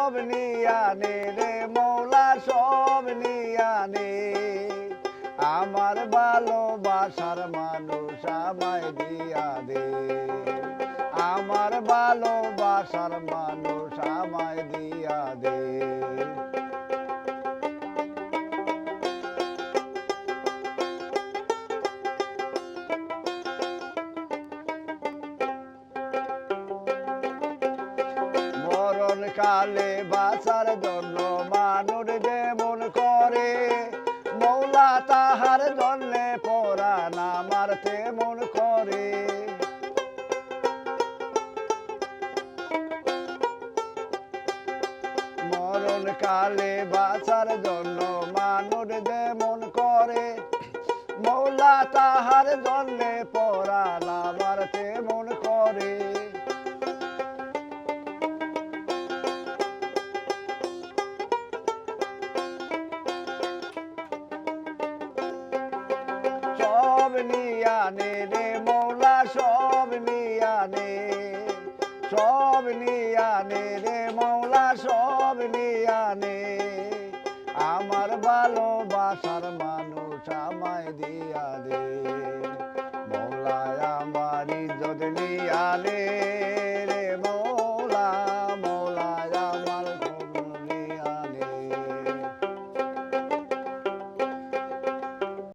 সব নিয়ানে রে মৌলা সব নিয়ানে আমার ভালোবাসার মানুষ আমায় দিয়া দে আমার ভালোবাসার মানুষ আমায় দিয়া দে মরণ কালে বাঁচার জন্য মানুষ যেমন করে মৌলা তাহার জন্যে পরাণ আমার তেমন করে মরণ কালে বাঁচার জন্য মানুষ যেমন করে মৌলা তাহার জন্যে পরাণ আমার তেমন করে সব নিয়ানে রে মৌলা সব নিয়ানে সব নিয়ানে রে মৌলা সব নিয়ানে আমার ভালোবাসার মানুষ আমায় দিয়া দে মৌলা আমার ইজ্জত নিয়ানে রে